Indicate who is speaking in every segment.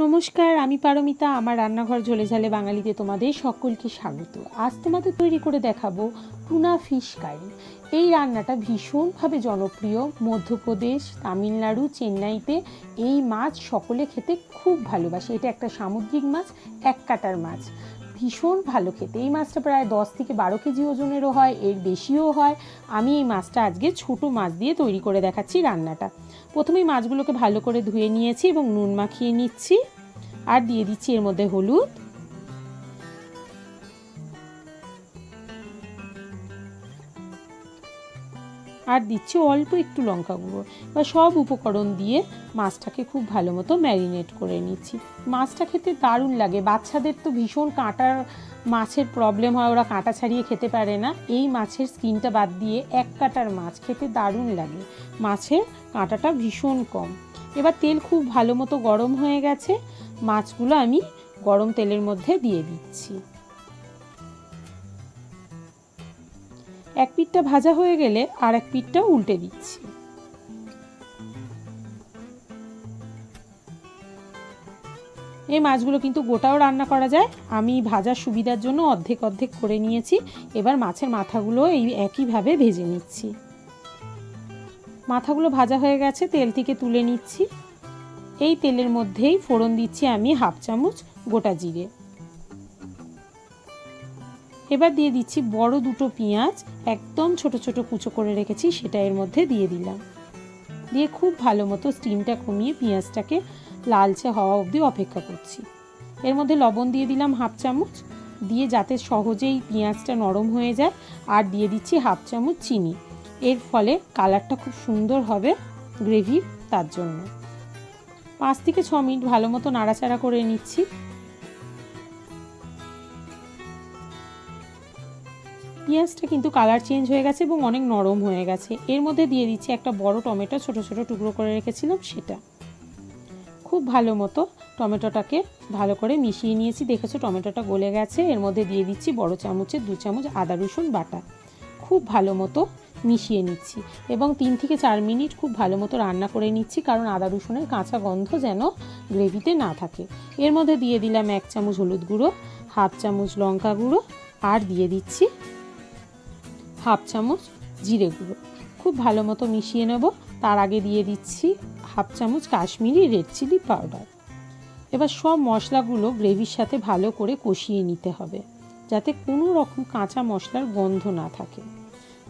Speaker 1: নমস্কার, আমি পারমিতা। আমার রান্নাঘর ঝোলে ঝালে বাঙালিতে তোমাদের সকলকে স্বাগত। আজ তোমাদের তৈরি করে দেখাবো টুনা ফিশ কারি। এই রান্নাটা ভীষণভাবে জনপ্রিয় মধ্যপ্রদেশ, তামিলনাড়ু, চেন্নাইতে। এই মাছ সকলে খেতে খুব ভালোবাসে। এটা একটা সামুদ্রিক মাছ, এক কাটার মাছ, ভীষণ ভালো খেতে। এই মাছটা প্রায় 10 থেকে 12 কেজি ওজনেরও হয়, এর বেশিও হয়। আমি এই মাছটা আজকে ছোট মাছ দিয়ে তৈরি করে দেখাচ্ছি রান্নাটা। প্রথমেই মাছগুলোকে ভালো করে ধুয়ে নিয়েছি এবং নুন মাখিয়ে নিচ্ছি। আর দিয়ে দিচ্ছি এর মধ্যে হলুদ, আর দিচ্ছি অল্প একটু লঙ্কা গুঁড়ো। এবার সব উপকরণ দিয়ে মাছটাকে খুব ভালো মতো ম্যারিনেট করে নিচ্ছি। মাছটা খেতে দারুণ লাগে। বাচ্চাদের তো ভীষণ কাঁটার মাছের প্রবলেম হয়, ওরা কাঁটা ছাড়িয়ে খেতে পারে না। এই মাছের স্কিনটা বাদ দিয়ে এক কাটার মাছ খেতে দারুণ লাগে। মাছের কাঁটাটা ভীষণ কম। এবার তেল খুব ভালো মতো গরম হয়ে গেছে, মাছগুলো আমি গরম তেলের মধ্যে দিয়ে দিচ্ছি। এক পিঠটা ভাজা হয়ে গেলে আর এক পিঠটাও উল্টে দিচ্ছি। এই মাছগুলো কিন্তু গোটাও রান্না করা যায়। আমি ভাজার সুবিধার জন্য অর্ধেক অর্ধেক করে নিয়েছি। এবার মাছের মাথাগুলো এই একইভাবে ভেজে নিচ্ছি। মাথাগুলো ভাজা হয়ে গেছে, তেল থেকে তুলে নিচ্ছি। এই তেলের মধ্যেই ফোড়ন দিচ্ছি আমি 1/2 চামচ গোটা জিরে। এবার দিয়ে দিচ্ছি বড় দুটো পেঁয়াজ, একদম ছোট ছোট কুচো করে রেখেছি, সেটা এর মধ্যে দিয়ে দিলাম। দিয়ে খুব ভালো মতো স্টিমটা কমিয়ে পেঁয়াজটাকে লালচে হওয়া অবধি অপেক্ষা করছি। এর মধ্যে লবণ দিয়ে দিলাম 1/2 চামচ, দিয়ে যাতে সহজেই পেঁয়াজটা নরম হয়ে যায়। আর দিয়ে দিচ্ছি 1/2 চামচ চিনি। এর ফলে কালারটা খুব সুন্দর হবে গ্রেভির, তার জন্য 5 থেকে 6 মিনিট ভালো মতো নাড়াচাড়া করে নিচ্ছি। পেঁয়াজটা কিন্তু কালার চেঞ্জ হয়ে গেছে এবং অনেক নরম হয়ে গেছে। এর মধ্যে দিয়ে দিচ্ছি একটা বড় টমেটো, ছোট ছোট টুকরো করে রেখেছিলাম সেটা। খুব ভালো মতো টমেটোটাকে ভালো করে মিশিয়ে নিয়েছি। দেখেছো টমেটোটা গলে গেছে। এর মধ্যে দিয়ে দিচ্ছি বড় চামচের 2 চামচ আদা রসুন বাটা। খুব ভালো মতো মিশিয়ে নিচ্ছি এবং 3 থেকে 4 মিনিট খুব ভালো মতো রান্না করে নিচ্ছি, কারণ আদা রসুনের কাঁচা গন্ধ যেন গ্রেভিতে না থাকে। এর মধ্যে দিয়ে দিলাম 1 চামচ হলুদ গুঁড়ো, 1/2 চামচ লঙ্কা গুঁড়ো, আর দিয়ে দিচ্ছি 1/2 চামচ জিরে গুঁড়ো। খুব ভালো মতো মিশিয়ে নেব। তার আগে দিয়ে দিচ্ছি 1/2 চামচ কাশ্মীরি রেড চিলি পাউডার। এবার সব মশলাগুলো গ্রেভির সাথে ভালো করে কষিয়ে নিতে হবে, যাতে কোনো রকম কাঁচা মশলার গন্ধ না থাকে।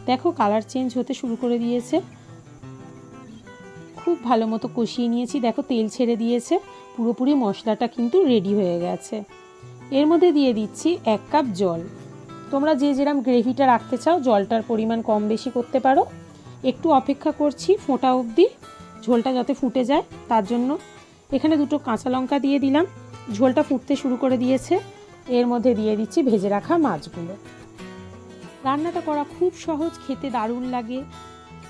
Speaker 1: দেখো কালার চেঞ্জ হতে শুরু করে দিয়েছে। খুব ভালো মতো কষিয়ে নিয়েছি। দেখো তেল ছেড়ে দিয়েছে, পুরোপুরি মশলাটা কিন্তু রেডি হয়ে গেছে। এর মধ্যে দিয়ে দিচ্ছি 1 কাপ জল। তোমরা যে যেরকম গ্রেভিটা রাখতে চাও জলটার পরিমাণ কম বেশি করতে পারো। একটু অপেক্ষা করছি ফোটা অবধি, ঝোলটা যাতে ফুটে যায় তার জন্য। এখানে 2 কাঁচা লঙ্কা দিয়ে দিলাম। ঝোলটা ফুটতে শুরু করে দিয়েছে। এর মধ্যে দিয়ে দিচ্ছি ভেজে রাখা মাছগুলো। রান্নাটা করা খুব সহজ, খেতে দারুণ লাগে।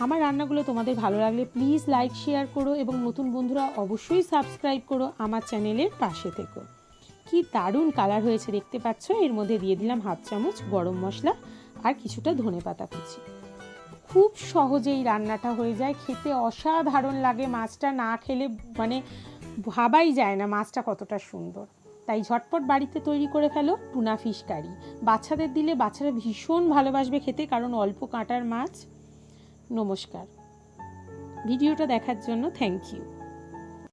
Speaker 1: আমার রান্নাগুলো তোমাদের ভালো লাগলে প্লিজ লাইক শেয়ার করো এবং নতুন বন্ধুরা অবশ্যই সাবস্ক্রাইব করো। আমার চ্যানেলের পাশে থেকো। কি দারুণ কালার হয়েছে দেখতে পাচ্ছ। এর মধ্যে দিয়ে দিলাম 1/2 চামচ গরম মশলা আর কিছুটা ধনেপাতা কুচি। খুব সহজেই রান্নাটা হয়ে যায়, খেতে অসাধারণ লাগে। মাছটা না খেলে মানে ভাবাই যায় না মাছটা কতটা সুন্দর। তাই ঝটপট বাড়িতে তৈরি করে ফেলো টুনা ফিশ কারি। বাচ্চাদের দিলে বাচ্চারা ভীষণ ভালোবাসবে খেতে, কারণ অল্প কাঁটার মাছ। নমস্কার, ভিডিওটা দেখার জন্য থ্যাংক ইউ।